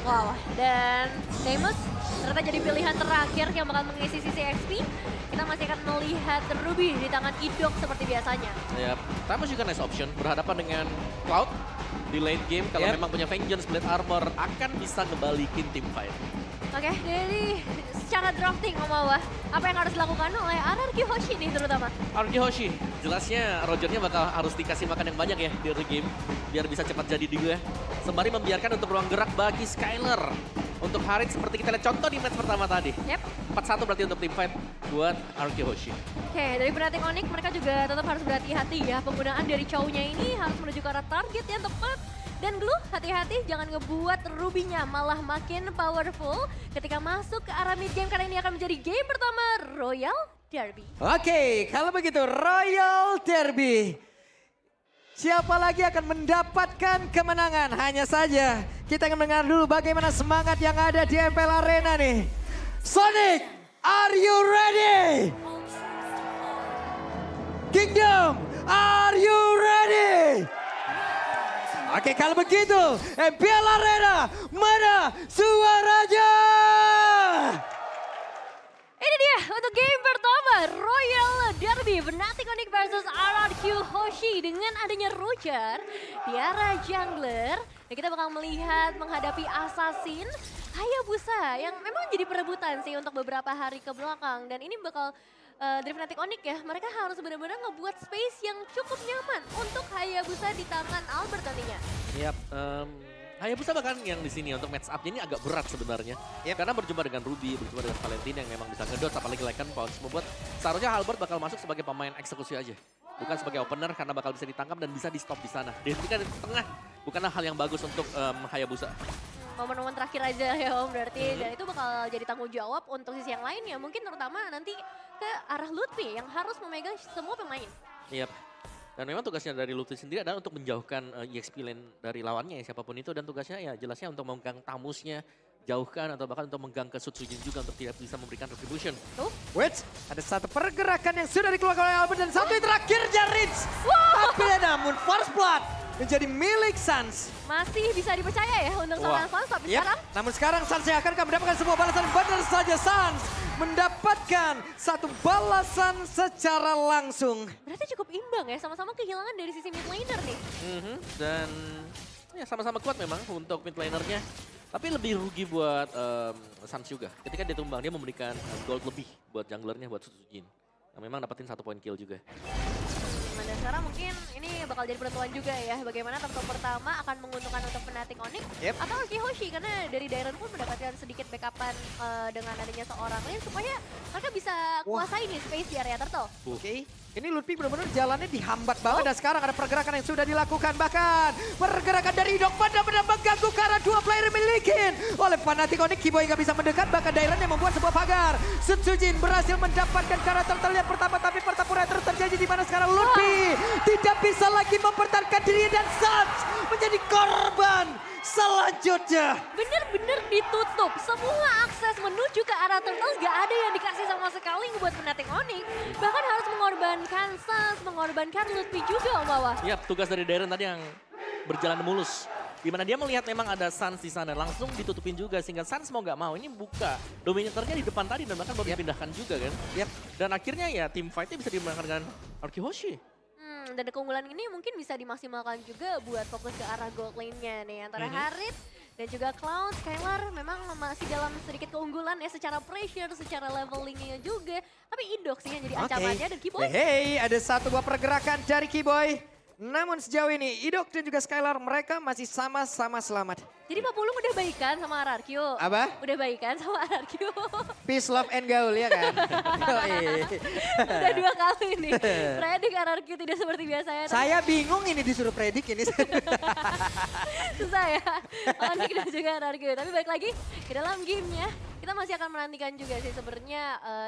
Wow, dan Demus ternyata jadi pilihan terakhir yang bakal mengisi sisi XP. Kita masih akan melihat Ruby di tangan Idok seperti biasanya. Ya, Tamus juga nice option. Berhadapan dengan Cloud di late game. Kalau memang punya Vengeance, Blade Armor, akan bisa ngebalikin tim fight. Oke, jadi secara drafting Omawa, apa yang harus dilakukan oleh RRQ Hoshi nih terutama? RRQ Hoshi, jelasnya Rogernya bakal harus dikasih makan yang banyak ya di early game. Biar bisa cepat jadi juga. Sembari membiarkan untuk ruang gerak bagi Skyler. Untuk Harit seperti kita lihat contoh di match pertama tadi. Yep. 4-1 berarti untuk tim fight buat RRQ Hoshi. Oke, dari Fnatic Onyx mereka juga tetap harus berhati-hati ya. Penggunaan dari Chow-nya ini harus menuju ke arah target yang tepat. Dan Glue, hati-hati jangan ngebuat Ruby-nya malah makin powerful ketika masuk ke arah mid game karena ini akan menjadi game pertama Royal Derby. Oke, kalau begitu Royal Derby. Siapa lagi akan mendapatkan kemenangan? Hanya saja kita akan mendengar dulu bagaimana semangat yang ada di MPL Arena nih. Sonic, are you ready? Kingdom, are you ready? Oke, kalau begitu MPL Arena, mana suaranya? Ini dia untuk game pertama Royal Derby Fnatic Onyx versus RRQ Hoshi dengan adanya Roger di arah jungler. Dan kita bakal melihat menghadapi Assassin Hayabusa yang memang jadi perebutan sih untuk beberapa hari ke belakang. Dan ini bakal dari Fnatic Onyx ya, mereka harus benar-benar ngebuat space yang cukup nyaman untuk Hayabusa di tangan Albert nantinya. Yap, Hayabusa bahkan yang di sini untuk match up-nya ini agak berat sebenarnya. Karena berjumpa dengan Ruby, berjumpa dengan Valentin yang memang bisa ngedot, apalagi Lycan Pounce membuat seharusnya Albert bakal masuk sebagai pemain eksekusi aja. Bukan sebagai opener karena bakal bisa ditangkap dan bisa di stop di sana. Dihentikan di tengah bukanlah hal yang bagus untuk Hayabusa. Momen-momen terakhir aja ya Om berarti, dan itu bakal jadi tanggung jawab untuk sisi yang lain ya, mungkin terutama nanti ke arah Lutfi yang harus memegang semua pemain. Yap. Dan memang tugasnya dari Lutfi sendiri adalah untuk menjauhkan EXP lane dari lawannya ya, siapapun itu, dan tugasnya ya jelasnya untuk memegang tamusnya, jauhkan atau bahkan untuk memegang ke Sutsujin juga untuk tidak bisa memberikan retribution. Wait, ada satu pergerakan yang sudah dikeluarkan oleh Albert dan satu yang terakhirnya Ritz. Tapi namun First Blood menjadi milik Sans. Masih bisa dipercaya ya untuk seorang Sans, tapi sekarang? Namun sekarang Sans yang akan mendapatkan sebuah balasan, benar saja Sans mendapatkan satu balasan secara langsung. Berarti cukup imbang ya, sama-sama kehilangan dari sisi mid laner nih. Dan ya sama-sama kuat memang untuk mid lanernya. Tapi lebih rugi buat Sans juga. Ketika dia tumbang, dia memberikan gold lebih buat junglernya, buat Sutsujin. Nah, memang dapetin 1 point kill juga. Dan sekarang mungkin ini bakal jadi penentuan juga ya, bagaimana top pertama akan menguntungkan untuk Fnatic Onyx atau RRQ Hoshi, karena dari Dairon pun mendapatkan sedikit backupan dengan adanya seorang lain supaya mereka bisa kuasai nih space di area turtle. Oke. Ini Lutfi benar-benar jalannya dihambat banget dan sekarang ada pergerakan yang sudah dilakukan. Bahkan pergerakan dari Idok benar-benar mengganggu ke arah dua player yang dimiliki oleh Fnatic Onyx. Kiboy nggak bisa mendekat, bahkan Dairon yang membuat sebuah pagar. Sutsujin berhasil mendapatkan cara turtle yang pertama, tapi pertempuran terus terjadi di mana sekarang Lutfi tidak bisa lagi mempertahankan diri dan Sans menjadi korban selanjutnya. Bener-bener ditutup, semua akses menuju ke arah turtle gak ada yang dikasih sama sekali buat Fnatic Onyx. Bahkan harus mengorbankan Sans, mengorbankan Lutfi juga Om Bawa. Iya, tugas dari Dairon tadi yang berjalan mulus. Di mana dia melihat memang ada Sans di sana, langsung ditutupin juga sehingga Sans mau nggak mau ini buka dominatornya di depan tadi dan bahkan baru dipindahkan juga kan. Dan akhirnya ya tim fightnya bisa dimenangkan dengan RRQ Hoshi. Dan keunggulan ini mungkin bisa dimaksimalkan juga buat fokus ke arah gold lane-nya nih antara Harit dan juga Cloud. Skylar memang masih dalam sedikit keunggulan ya secara pressure, secara levelingnya juga. Tapi Idok sih yang jadi ancamannya dan Kiboy. Hey, ada satu buah pergerakan dari Kiboy. Namun sejauh ini Idok dan juga Skylar mereka masih sama-sama selamat. Jadi Pak Pulung udah baikan sama RRQ. Apa? Udah baikan sama RRQ. Peace, love, and gaul ya kan? Udah 2 kali nih. Predik RRQ tidak seperti biasanya. Saya bingung ini disuruh predik ini. Susah ya. Onyx dan juga RRQ. Tapi balik lagi ke dalam gamenya. Kita masih akan menantikan juga sih sebenarnya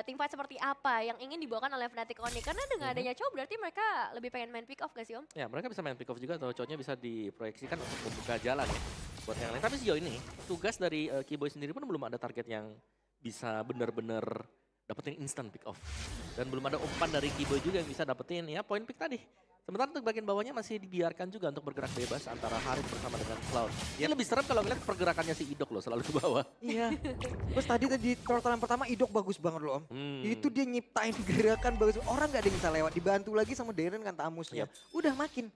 team fight seperti apa yang ingin dibawakan oleh Fnatic Onyx. Karena dengan adanya Chow berarti mereka lebih pengen main pick off gak sih Om? Ya mereka bisa main pick off juga atau Chow-nya bisa diproyeksikan untuk membuka jalan ya buat yang lain. Tapi sejauh ini tugas dari Kiboy sendiri pun belum ada target yang bisa benar-benar dapetin instant pick off. Dan belum ada umpan dari Kiboy juga yang bisa dapetin ya point pick tadi. Sementara untuk bagian bawahnya masih dibiarkan juga untuk bergerak bebas antara Haris bersama dengan Cloud. Ini lebih serem kalau ngeliat pergerakannya si Idok loh selalu ke bawah. Iya. Terus tadi di turtle yang pertama Idok bagus banget loh Om. Itu dia nyiptain gerakan bagus. Orang gak ada yang bisa lewat. Dibantu lagi sama Darren kan tamusnya. Udah makin.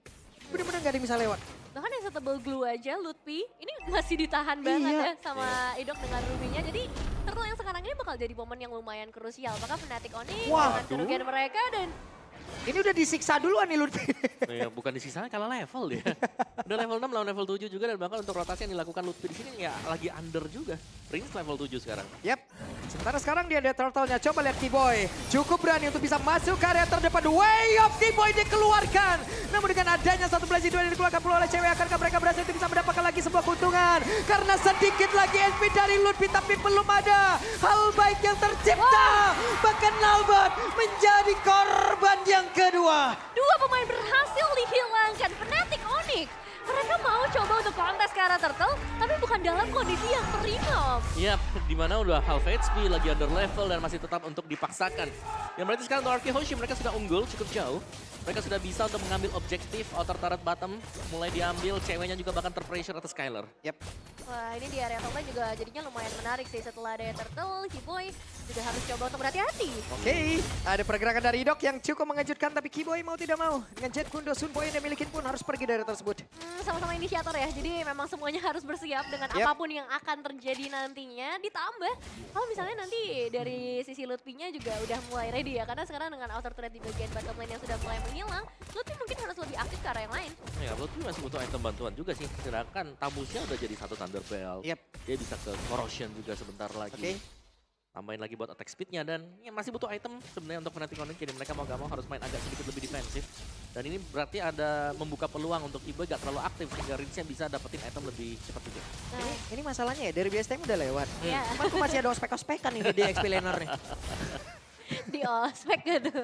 Bener-bener gak ada yang bisa lewat. Bahkan yang setebal glue aja Lutfi ini masih ditahan banget ya sama Idok dengan Rubinya. Jadi turtle yang sekarang ini bakal jadi momen yang lumayan krusial. Maka Fnatic Onyx dengan kerugian mereka dan ini udah disiksa duluan nih Lutfi. Ya, bukan disiksa kalah level dia. Udah level 6 lawan level 7 juga dan bahkan untuk rotasi yang dilakukan Lutfi di sini ya lagi under juga. Rings level 7 sekarang. Yap. Sementara sekarang dia ada turtle-nya. Coba lihat Kiboy. Cukup berani untuk bisa masuk ke area terdepan. Way of Kiboy dikeluarkan. Namun dengan adanya satu blazing duel yang dikeluarkan pula oleh cewek, akankah mereka berhasil untuk bisa mendapatkan lagi sebuah keuntungan? Karena sedikit lagi SP dari Lutfi tapi belum ada hal baik yang tercipta. Bahkan Albert menjadi korban yang kedua. dua pemain berhasil dihilangkan. Fnatic Onyx. Mereka mau coba untuk kontes ke arah turtle, tapi bukan dalam kondisi yang prima. Yap, dimana udah half HP, lagi under level dan masih tetap untuk dipaksakan. Yang berarti sekarang untuk RK Hoshi mereka sudah unggul cukup jauh. Mereka sudah bisa untuk mengambil objektif outer turret bottom. Mulai diambil, ceweknya juga bahkan terpressure atas Skyler. Yap. Wah ini di area top lane juga jadinya lumayan menarik sih setelah ada turtle, Kiboy juga harus coba untuk berhati-hati. Oke, ada pergerakan dari Idok yang cukup mengejutkan tapi Kiboy mau tidak mau. Dengan Jet Kundo Sun Boy yang dia milikin pun harus pergi dari tersebut. Sama-sama inisiator ya, jadi memang semuanya harus bersiap dengan apapun yang akan terjadi nantinya. Ditambah, kalau misalnya nanti dari sisi Lutfi-nya juga udah mulai ready ya. Karena sekarang dengan outer turret di bagian bottom lane yang sudah mulai menghilang, Lutfi mungkin harus lebih aktif ke arah yang lain. Ya, Lutfi masih butuh item bantuan juga sih. Sedangkan tabusnya udah jadi satu Thunder Belt. Yap. Dia bisa ke Corrosion juga sebentar lagi. Oke. Tambahin lagi buat attack speednya dan ya masih butuh item sebenarnya untuk Fnatic Onyx. Jadi mereka mau gak mau harus main agak sedikit lebih defensif. Dan ini berarti ada membuka peluang untuk Kiboy gak terlalu aktif sehingga Rinsnya bisa dapetin item lebih cepat juga. Ini masalahnya ya, dari BSTM udah lewat. Iya. Cuman kok masih ada ospek-ospekan nih di XP laner nih. Di ospek gitu.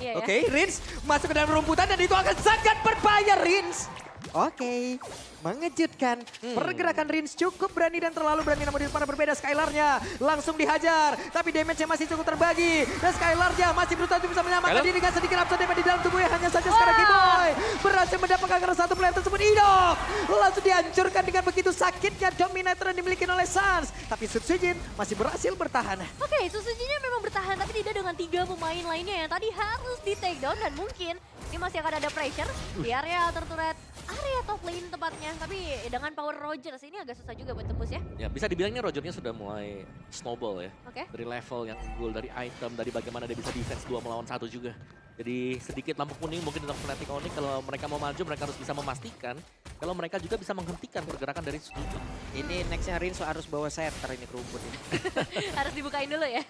Iya, ya. Oke, Rins masuk ke dalam rumputan dan itu akan sangat berbahaya Rins. Oke, mengejutkan. Pergerakan Rins cukup berani dan terlalu berani namun di depan berbeda Skylarnya. Langsung dihajar, tapi damage-nya masih cukup terbagi. Dan Skylarnya masih berusaha untuk bisa menyamakan diri dengan sedikit absorb damage di dalam tubuhnya. Hanya saja sekarang Kiboy berhasil mendapatkan karena satu player tersebut Idok. Langsung dihancurkan dengan begitu sakitnya Dominator yang dimiliki oleh Sans. Tapi Sutsujin masih berhasil bertahan. Oke, Susujinya memang bertahan tapi tidak dengan 3 pemain lainnya yang tadi harus di take down dan mungkin ini masih akan ada pressure di area outer turret, area top lane tepatnya. Tapi dengan power Rogers ini agak susah juga buat tembus ya. Ya bisa dibilangnya Rogernya sudah mulai snowball ya. Oke. Dari level yang unggul, dari item, dari bagaimana dia bisa defense 2 melawan 1 juga. Jadi sedikit lampu kuning mungkin untuk Fnatic Onyx kalau mereka mau maju mereka harus bisa memastikan kalau mereka juga bisa menghentikan pergerakan dari Suzuki. Ini nextnya Rins harus bawa setter ini ke rumput ini. Harus dibukain dulu ya.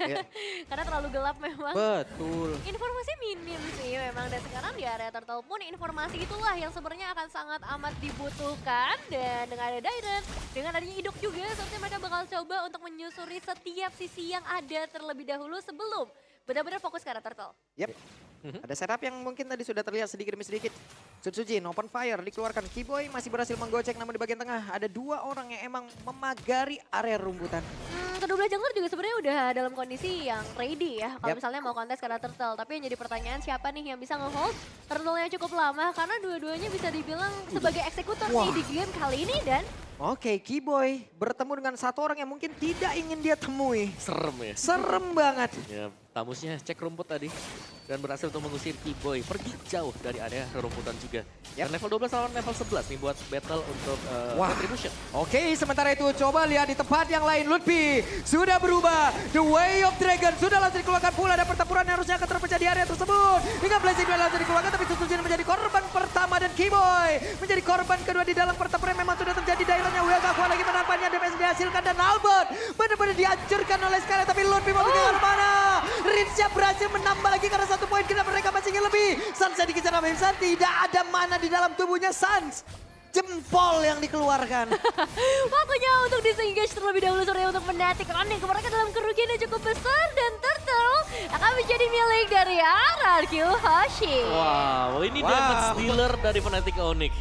Karena terlalu gelap memang. Betul. Informasinya minim sih memang dan sekarang di area turtle pun informasi itulah yang sebenarnya akan sangat amat dibutuhkan. Dan dengan ada Dairen, dengan adanya Idok juga sepertinya mereka bakal coba untuk menyusuri setiap sisi yang ada terlebih dahulu sebelum benar-benar fokus ke arah turtle. Yap. Ada setup yang mungkin tadi sudah terlihat sedikit demi sedikit. Sutsujin open fire dikeluarkan. Kiboy masih berhasil menggocek namun di bagian tengah ada 2 orang yang emang memagari area rumputan. Kedua belah jungler juga sebenarnya udah dalam kondisi yang ready ya. Kalau misalnya mau kontes karena turtle. Tapi yang jadi pertanyaan siapa nih yang bisa nge-hold turtle-nya cukup lama. Karena dua-duanya bisa dibilang sebagai eksekutor nih di game kali ini dan Oke, Kiboy bertemu dengan satu orang yang mungkin tidak ingin dia temui. Serem ya. Serem banget. Ya, tamusnya cek rumput tadi dan berhasil untuk mengusir Kiboy pergi jauh dari area rumputan juga. Dan level 12 lawan level 11 nih buat battle untuk Retribution. Oke, sementara itu coba lihat di tempat yang lain. Lutfi sudah berubah. The Way of Dragon sudah langsung dikeluarkan pula. Ada pertempuran yang harusnya akan terpecah di area tersebut. Dengan Blazing Duel langsung dikeluarkan tapi Sutsujin menjadi korban pertama dan Kiboy menjadi korban kedua di dalam pertempuran. Memang sudah terjadi daerahnya. Will gak kuat lagi menampaknya. DPS dihasilkan dan Albert benar-benar dihancurkan oleh Skyler. Tapi Lutfi mau pergi kemana? Rinsya berhasil menambah lagi karena 1 poin. Kenapa mereka masih ingin lebih? Sans dikejar sama Imsan. Tidak ada mana di dalam tubuhnya Sans. Jempol yang dikeluarkan. waktunya untuk disengage terlebih dahulu sore untuk Fnatic Onyx. Mereka dalam kerugian yang cukup besar dan turtle akan menjadi milik dari RRQ Hoshi. Wow, ini damage dealer dari Fnatic Onyx.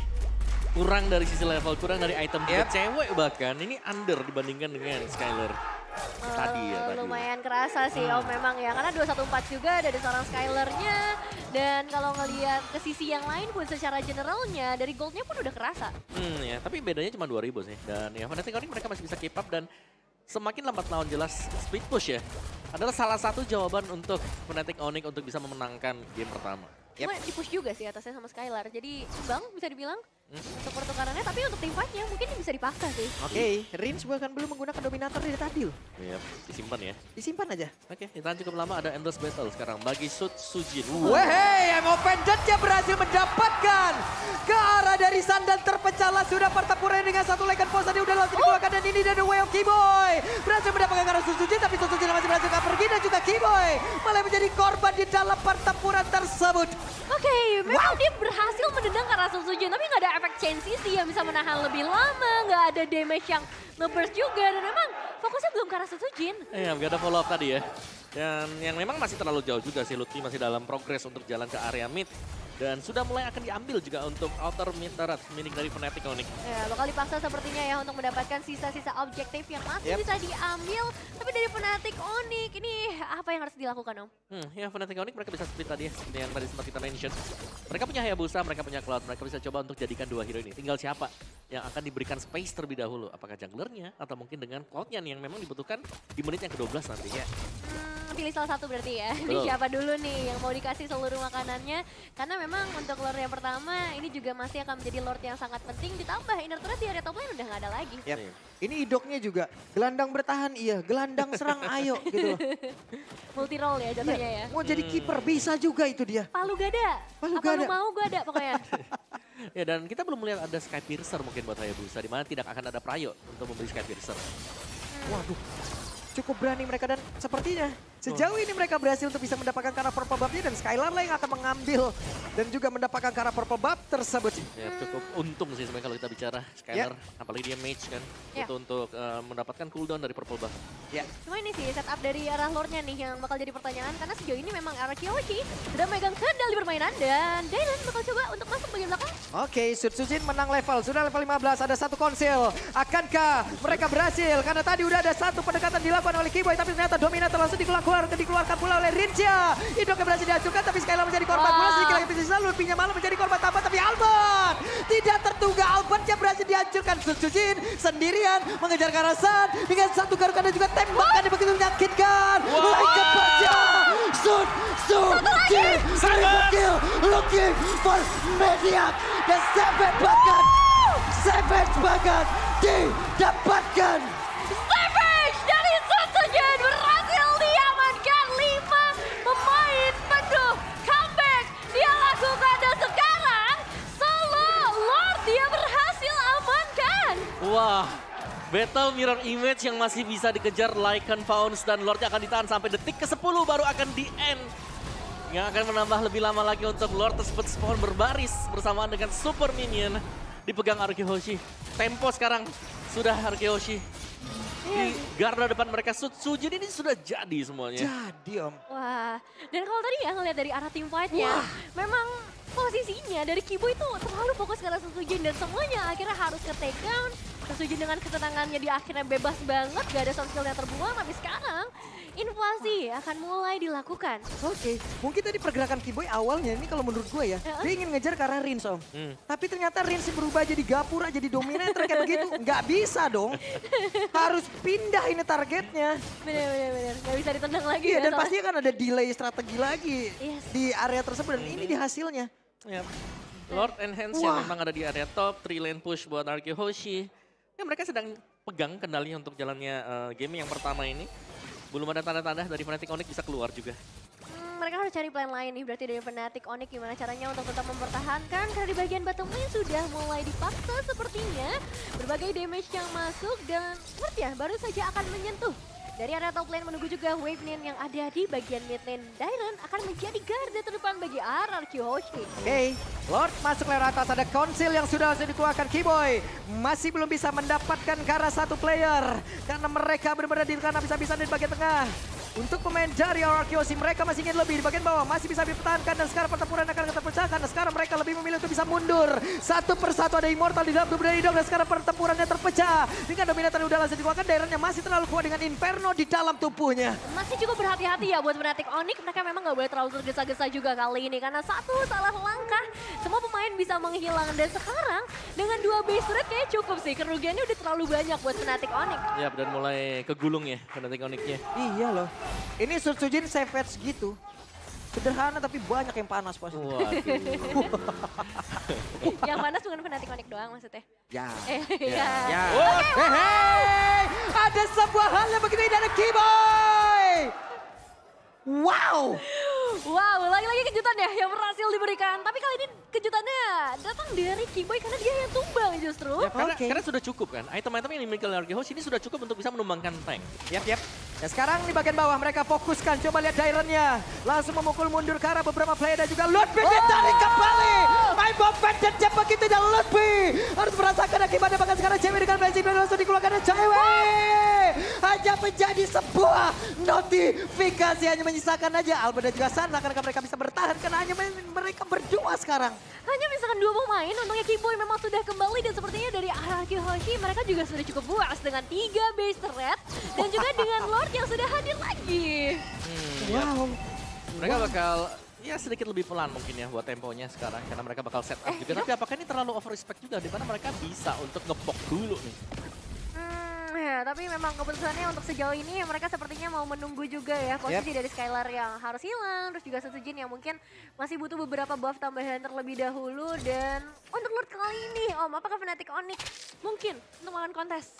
Kurang dari sisi level, kurang dari item juga. Cewek bahkan, ini under dibandingkan dengan Skyler. Tadi ya. Lumayan kerasa sih Om memang ya. Karena 214 juga ada di seorang Skyler-nya. Dan kalau ngelihat ke sisi yang lain pun secara generalnya dari goldnya pun udah kerasa. Ya, tapi bedanya cuma 2000 sih. Dan ya Fnatic Onyx mereka masih bisa keep up dan semakin lambat laun jelas speed push ya. Adalah salah satu jawaban untuk Fnatic Onyx untuk bisa memenangkan game pertama. Cuma di-push juga sih atasnya sama Skylar. Jadi imbang bisa dibilang untuk pertukarannya. Tapi untuk tim fight-nya mungkin bisa dipaksa sih. Oke, Rins bahkan belum menggunakan Dominator dari tadi loh. Iya, disimpan ya. Disimpan aja. Oke, ditahan cukup lama ada Endless Battle sekarang bagi Sujin. Wehey, MOPen Jet-nya berhasil mendapatkan ke arah dari sandal terpecahlah. Sudah pertempuran dengan satu lekan pos tadi udah langsung dikeluarkan dan ini dari Way of Kiboy. Berhasil mendapatkan ke arah Sujin tapi Sujin masih berhasil pergi dan juga Kiboy malah menjadi korban di dalam pertempuran tersebut. Oke, memang dia berhasil menendang ke arah Sujin tapi nggak ada efek chain CC yang bisa menahan lebih lama. Nggak ada damage yang nge-burst juga dan memang fokusnya belum ke arah Sujin. Iya, nggak ada follow up tadi ya. Dan yang memang masih terlalu jauh juga sih, Lutfi masih dalam progres untuk jalan ke area mid. Dan sudah mulai akan diambil juga untuk outer mid turret milik dari Fnatic Onyx. Ya, bakal dipaksa sepertinya ya untuk mendapatkan sisa-sisa objektif yang masih bisa diambil. Tapi dari Fnatic Onyx, ini apa yang harus dilakukan Om? Ya Fnatic Onyx mereka bisa split tadi ya, seperti yang tadi sempat kita mention. Mereka punya Hayabusa, mereka punya Cloud, mereka bisa coba untuk jadikan dua hero ini. Tinggal siapa yang akan diberikan space terlebih dahulu. Apakah junglernya atau mungkin dengan Cloud-nya yang memang dibutuhkan di menit yang ke-12 nantinya. Pilih salah satu berarti ya. Ini siapa dulu nih yang mau dikasih seluruh makanannya. Karena memang untuk Lord yang pertama ini juga masih akan menjadi Lord yang sangat penting. Ditambah inner turret di area top lane udah nggak ada lagi. Ini idoknya juga, gelandang bertahan iya, gelandang serang ayo gitu. Multi role ya jatuhnya ya. Mau jadi kiper bisa juga itu dia. Palu gada. Palu Apa gada. lu mau gak ada pokoknya. Ya dan kita belum melihat ada Sky Piercer mungkin buat Hayabusa, di mana tidak akan ada Prayo untuk membeli Sky Piercer. Waduh, cukup berani mereka dan sepertinya sejauh ini mereka berhasil untuk bisa mendapatkan karena purple buff-nya dan Skylar lah yang akan mengambil dan juga mendapatkan karena purple buff tersebut. Ya cukup untung sih sebenarnya kalau kita bicara Skylar, apalagi dia mage kan, itu untuk mendapatkan cooldown dari purple buff. Cuma ini sih setup dari arah Lordnya nih yang bakal jadi pertanyaan karena sejauh ini memang arah Kyoshi sudah megang kendali permainan dan Dylan bakal coba untuk masuk bagian belakang. Oke, Sujin menang level, sudah level 15, ada satu konsil. Akankah mereka berhasil? Karena tadi udah ada satu pendekatan dilakukan oleh Kiboy tapi ternyata Dominator langsung dikeluarkan pula oleh Rinja. Idoknya berhasil dihancurkan tapi Skylar menjadi korban pula. Sedikit lagi bisa Lutfinya malah menjadi korban tambah tapi Albert tidak terduga Albertnya berhasil dihancurkan. Sujin sendirian mengejar ke arah Sun dengan satu garukan dan juga tembakannya begitu menyakitkan. Like baja Sujin kill looking for Mediac dan Savage bahkan didapatkan. Savage dari Sujin berhasil diamankan 5 pemain penuh comeback dia lakukan dan sekarang solo Lord dia berhasil amankan. Wah, battle mirror image yang masih bisa dikejar Lycan, Faunce dan Lordnya akan ditahan sampai detik ke-10 baru akan di-end. Yang akan menambah lebih lama lagi untuk Lord tersebut spawn berbaris bersamaan dengan super minion dipegang Arkehoshi. Tempo sekarang sudah Arkehoshi. Di garda depan mereka Sujin ini sudah jadi semuanya. Jadi Om. Wah, dan kalau tadi ya ngeliat dari arah team fight-nya, memang posisinya dari Kibo itu terlalu fokus ke arah Sujin dan semuanya akhirnya harus ke take down. Sujin dengan ketenangannya dia akhirnya bebas banget, gak ada sound skill yang terbuang, tapi sekarang invasi akan mulai dilakukan. Oke, mungkin tadi pergerakan Kiboy awalnya ini kalau menurut gue ya, dia ingin ngejar ke arah Rins Om. Tapi ternyata Rins berubah jadi gapura, jadi dominator kayak begitu. Nggak bisa dong. Harus pindah ini targetnya. Bener. Gak bisa ditendang lagi. Iya, ya, dan pastinya kan ada delay strategi lagi di area tersebut. Dan ini di hasilnya. Lord Enhance yang memang ada di area top, 3 lane push buat Arkehoshi. Ya mereka sedang pegang kendali untuk jalannya game yang pertama ini. Belum ada tanda-tanda dari Fnatic Onyx bisa keluar juga. Mereka harus cari plan lain nih berarti dari Fnatic Onyx gimana caranya untuk tetap mempertahankan karena di bagian bottom lane sudah mulai dipaksa sepertinya. Berbagai damage yang masuk dan seperti ya baru saja akan menyentuh. Dari area top lane menunggu juga wave lane yang ada di bagian mid lane. Dylan akan menjadi garda terdepan bagi Arkehoshi. Oke, Lord masuk lewat atas, ada konsil yang sudah langsung dikeluarkan Kiboy. Masih belum bisa mendapatkan ke arah satu player. Karena mereka benar-benar ditekan habis-habisan di bagian tengah. Untuk pemain dari RRQ, mereka masih ingin lebih di bagian bawah, masih bisa dipertahankan dan sekarang pertempuran akan terpecahkan. Dan sekarang mereka lebih memilih untuk bisa mundur. Satu persatu ada Immortal di dalam tubuh dari Idok dan sekarang pertempurannya terpecah. Dengan dominator yang udah langsung dikeluarkan, Dairennya masih terlalu kuat dengan Inferno di dalam tubuhnya. Masih cukup berhati-hati ya buat Fnatic Onyx, mereka memang nggak boleh terlalu tergesa-gesa juga kali ini. Karena satu salah langkah, semua pemain bisa menghilang. Dan sekarang dengan 2 base turret kayaknya cukup sih, kerugiannya udah terlalu banyak buat Fnatic Onyx. Ya, dan mulai kegulung ya Fnatic Onyx-nya. Iya loh. Ini Sutsujin savage gitu. Sederhana tapi banyak yang panas pasti. Waduh. Yang panas bukan Fnatic Onyx doang maksudnya. Ya. Ya. Ya. Hei, ada sebuah hal yang begitu indah dari Kiboy. Wow. Wow, lagi-lagi kejutan ya yang berhasil diberikan. Tapi kali ini kejutannya datang dari Kiboy karena dia yang tumbang justru. Ya, karena sudah cukup kan. Item-item yang dimiliki oleh RRQ ini sudah cukup untuk bisa menumbangkan tank. Yap. Dan sekarang di bagian bawah mereka fokuskan. Coba lihat Dairennya. Langsung memukul mundur ke arah beberapa player dan juga Ludwig ditarik kembali. Main bombat dan jam begitu dan Ludwig harus merasakan akibatnya. Bahkan sekarang cewek dengan benzin dan langsung dikeluarkan dan cewek. Hanya menjadi sebuah notifikasi. Hanya menyisakan aja Albert dan juga San. Akan mereka bisa bertahan karena hanya mereka berdua sekarang. Hanya misalkan 2 pemain, untungnya Kiboy memang sudah kembali dan sepertinya dari RRQ Hoshi mereka juga sudah cukup puas dengan 3 base turret dan juga dengan Lord yang sudah hadir lagi. Wow. Mereka bakal ya sedikit lebih pelan mungkin ya buat temponya sekarang karena mereka bakal set up juga. Tapi apakah ini terlalu over respect juga di mana mereka bisa untuk ngepok dulu nih? Ya, tapi memang keputusannya untuk sejauh ini mereka sepertinya mau menunggu juga ya posisi dari Skylar yang harus hilang, terus juga Sutsujin yang mungkin masih butuh beberapa buff tambahan terlebih dahulu. Dan untuk Lord kali ini, apakah Fnatic Onyx mungkin untuk melawan kontes?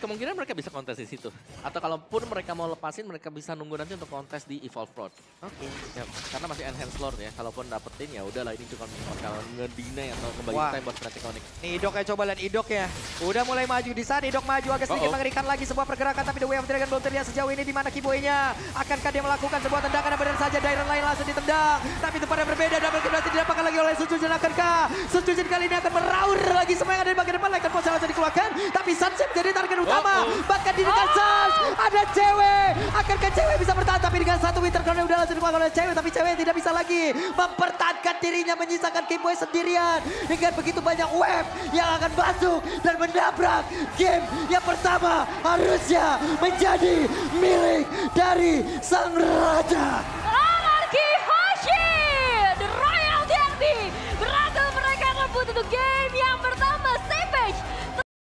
Kemungkinan mereka bisa kontes di situ. Atau kalaupun mereka mau lepasin, mereka bisa nunggu nanti untuk kontes di Evolve Road. Oke. Ya, karena masih Enhance Lord ya. Kalaupun dapetin ya udahlah ini cuma bakal ngedinai atau kembali time buat Fnatic Onyx. Nih Idok ya, coba lihat Idok ya. Udah mulai maju di sana, Idok maju agak sedikit mengerikan lagi sebuah pergerakan. Tapi The Way of Dragon belum terlihat sejauh ini di mana Kiboy-nya. Akankah dia melakukan sebuah tendangan yang benar saja, Dairen lain langsung ditendang. Tapi itu pada berbeda, double kill masih didapatkan lagi oleh Sutsujin. Akankah Sutsujin kali ini akan meraur lagi semua yang ada di bagian depan. Like ponsel langsung dikeluarkan. Tapi Sunset jadi target utama. Bahkan di dekat Sans ada cewek. Akankah cewek bisa bertahan? Tapi dengan satu Winter Crown udah langsung dikeluarkan oleh cewek. Tapi cewek tidak bisa lagi mempertahankan dirinya, menyisakan Kiboy sendirian. Dengan begitu banyak wave yang akan masuk dan menabrak game yang pertama harusnya menjadi milik dari sang raja.